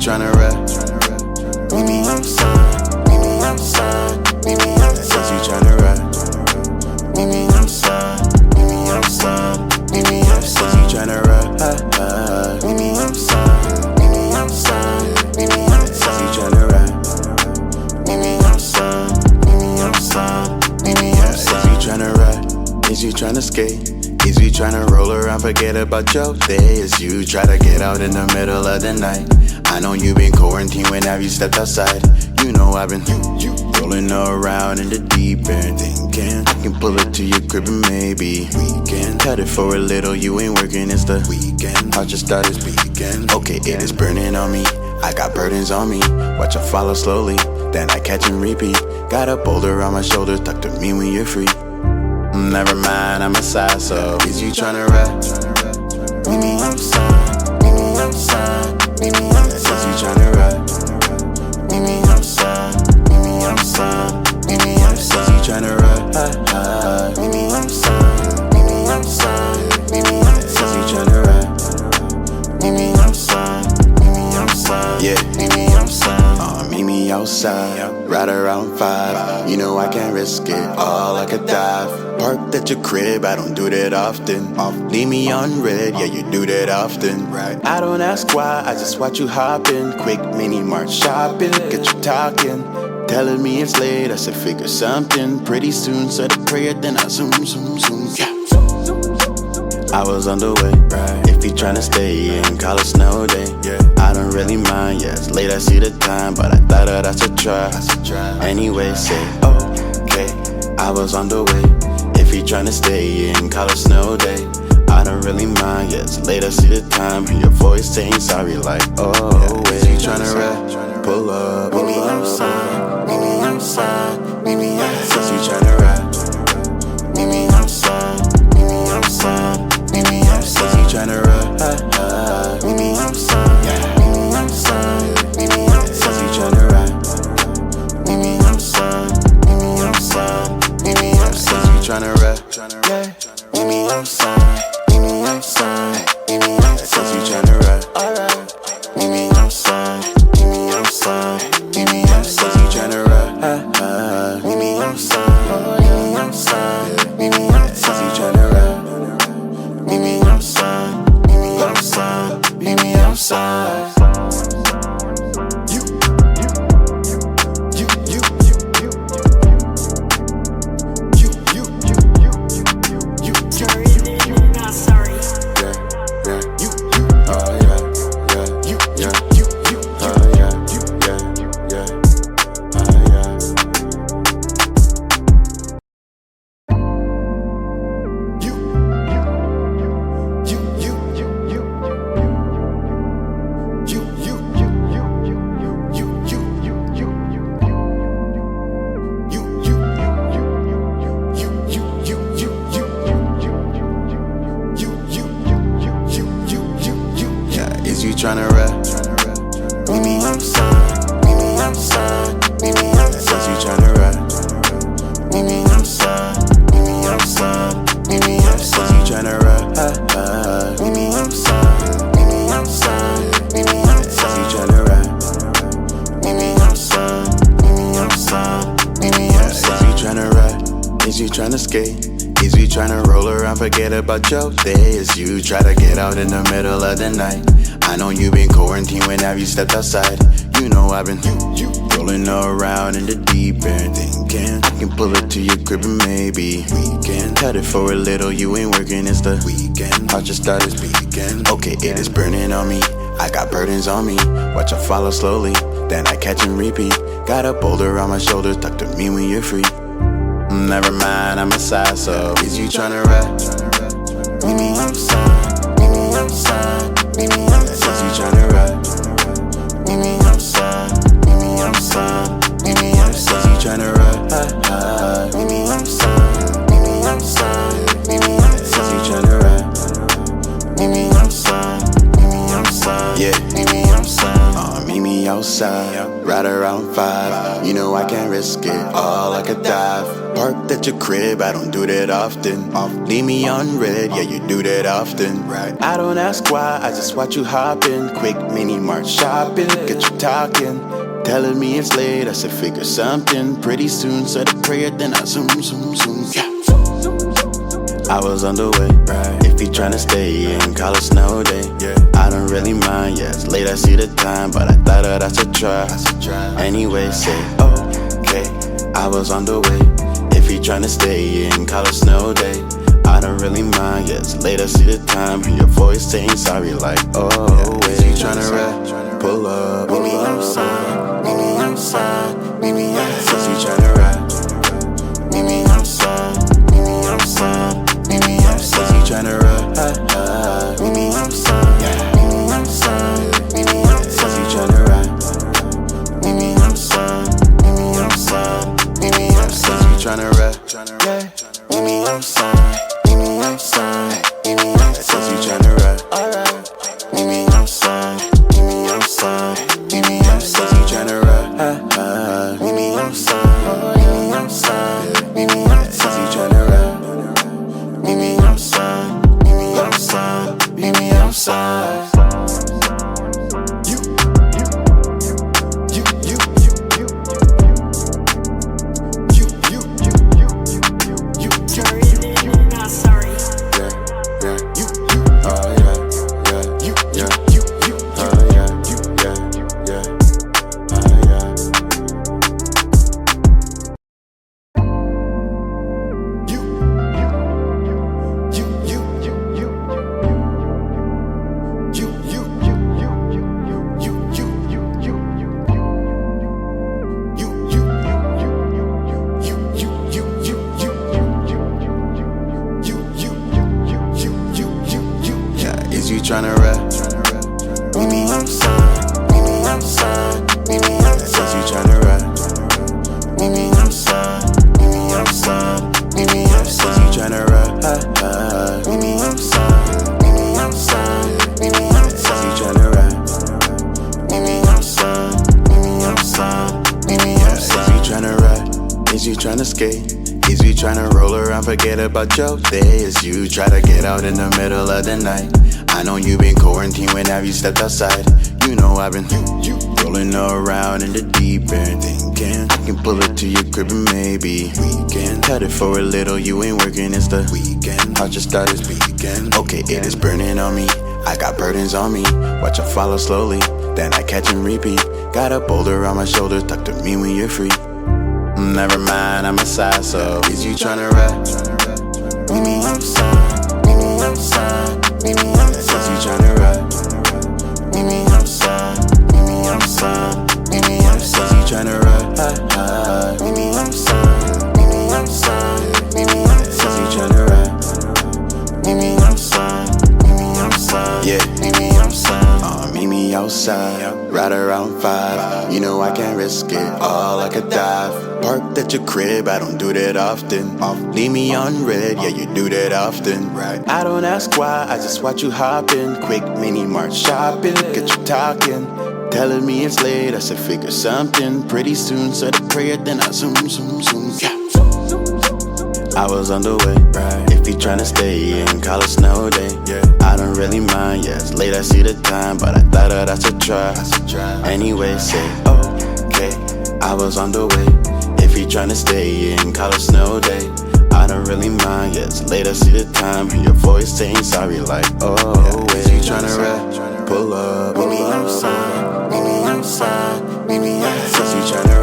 tryna rap? Meet me outside, meet me outside, meet me outside. Says you tryna rap? Meet me outside, meet me outside, meet me outside. Says you tryna rap? Meet me outside, meet me outside, meet me outside. Says you tryna rap? Meet me outside, meet me outside, meet me outside. Says you tryna rap? Is you tryna skate? Is you tryna roll around, forget about your day? Is you try to get out in the middle of the night? I know you been quarantined when have you stepped outside? You know I've been rolling around in the deep end, thinking I can pull it to your crib and maybe we can cut it for a little. You ain't working, it's the weekend. I just started speaking. Okay, it is burning on me. I got burdens on me. Watch I follow slowly, then I catch and repeat. Got a boulder on my shoulders, talk to me when you're free. Never mind, I'm a side, so is you tryna rap? Meet me outside, meet me outside, meet me outside. Says you tryna rap? Meet me outside, meet me outside, meet me outside. Says you tryna rap? Meet me outside, meet me outside, meet me outside. Says you tryna rap? Meet me outside, meet me outside, yeah, meet me outside. Meet me outside, right around 5. You know I can't risk it all, I could dive. Parked at your crib, I don't do that often. Leave me on red, yeah, you do that often. Right. I don't ask why, I just watch you hop in. Quick mini mart shopping, get you talking. Telling me it's late, I said figure something. Pretty soon, said a prayer, then I zoom, zoom, zoom, yeah. I was on the way, right. If you tryna stay in, call it snow day, yeah. I don't really mind, yeah, it's late, I see the time, but I thought that I should try. Anyway, say, okay, I was on the way. If you tryna stay in, call it snow day. I don't really mind, yeah, it's late, I see the time. Hear your voice saying sorry, like, oh, wait. You tryna rap? Pull up, meet me outside, meet me outside, meet me outside. Says you tryna rap? Meet me outside, meet me outside, meet me outside. Says you tryna rap? Meet me outside, meet me outside, meet me outside. Says you tryna rap? Meet me outside, meet me outside, meet me outside. Says you tryna rap? Yeah. Meet me outside, meet me outside, meet me outside. Says you tryna rap? Alright. Meet me outside, meet me outside, meet me outside. Says you tryna rap? Meet me outside, meet me outside, meet me outside. Says you tryna rap? Meet me outside, meet me outside, meet me outside. Tryna rap? Meet me outside, meet me outside, meet me outside. Says you tryna rap? Meet me outside, meet me outside, meet me outside. Says you tryna rap? Meet me outside, meet me outside, meet me outside. Says you tryna rap? Meet me outside, meet me outside, meet me outside. Says you tryna rap? Is you tryna skate? Is you tryna roll around, forget about your day? Is you try to get out in the middle of the night? I know you been quarantined when have you stepped outside? You know I've been rolling around in the deep end, thinking I can pull it to your crib and maybe we can cut it for a little. You ain't working, it's the weekend. I just started speaking. Okay, it is burning on me. I got burdens on me. Watch I follow slowly, then I catch and repeat. Got a boulder on my shoulders, talk to me when you're free. Never mind, I'm a side, so is you tryna rap? Meet me outside, meet me outside, meet me outside. Says you tryna rap? Meet me outside, meet me outside, meet me outside. Says you tryna rap? Meet me outside, meet me outside, meet me outside. Says you tryna rap? Meet me outside, meet me outside, yeah, meet me outside. Meet me outside. outside, right around 5. You know I can't risk it all, I could dive. Parked at your crib, I don't do that often. Leave me on red, yeah, you do that often. I don't ask why, I just watch you hopping. Quick mini mart shopping, get you talking. Telling me it's late, I said figure something. Pretty soon, said a prayer, then I zoom, zoom, zoom, yeah. I was on the way, if you tryna stay in, call it snow day. I don't really mind, yeah, it's late, I see the time, but I thought that I should try. Anyway, say, okay, I was on the way. If you tryna stay in, call it snow day. I don't really mind, yeah, it's late, I see the time. Hear your voice saying sorry, like, oh, wait. You tryna rap, pull up, meet me outside, meet me outside, meet me outside. Says you tryna rap, meet me outside, meet me outside, meet me outside. Says you tryna rap, meet me outside, meet me outside, meet me outside. Says you tryna rap, meet me outside, meet me outside, meet me outside. Says you tryna rap, meet me outside, meet me outside, meet me outside. Says you tryna rap, meet me outside, meet me outside, meet me outside. Says you tryna rap, meet me outside, meet me outside, meet me outside. Says you tryna rap, meet me outside, meet me outside, meet me outside. You tryna rap, meet me outside, meet me outside, meet me outside. Says you tryna rap, meet me outside, meet me outside, meet me outside. Says you tryna rap, meet me outside, meet me outside, meet me outside. Says you tryna rap, meet me outside, meet me outside, meet me outside. Says you tryna rap, is you tryna skate? Is you tryna roll around, forget about your day? Is you try to get out in the middle of the night? I know you been quarantined, when have you stepped outside? You know I've been rolling around in the deep end, thinking I can pull it to your crib and maybe we can cut it for a little. You ain't working, it's the weekend. I'll just start this weekend. Okay, it is burning on me, I got burdens on me. Watch I follow slowly, then I catch and repeat. Got a boulder on my shoulders, talk to me when you're free. Never mind, I'm aside, so is you tryna rap? Meet me outside, meet me outside, meet me outside. Says you tryna rap, meet me outside, meet me outside, meet me outside. Says you tryna rap, meet me outside, meet me outside, meet me outside. Says you tryna rap, meet me outside, meet me outside, yeah, meet me outside. Meet me outside, right around 5. You know I can't risk it all, I could dive. Parked at your crib, I don't do that often. Leave me on red, yeah, you do that often. I don't ask why, I just watch you hopping. Quick mini mart shopping, get you talking. Telling me it's late, I said figure something. Pretty soon, said a prayer, then I zoom, zoom, zoom, yeah. I was on the way, if you tryna stay in, call it snow day. I don't really mind, yeah, it's late, I see the time, but I thought that I should try. Anyway, say, okay, I was on the way. If you tryna stay in, call it snow day. I don't really mind, yeah, it's late, I see the time. Hear your voice saying sorry, like, oh, wait. You tryna rap, pull up, meet me outside, meet me outside, meet me outside. Says you tryna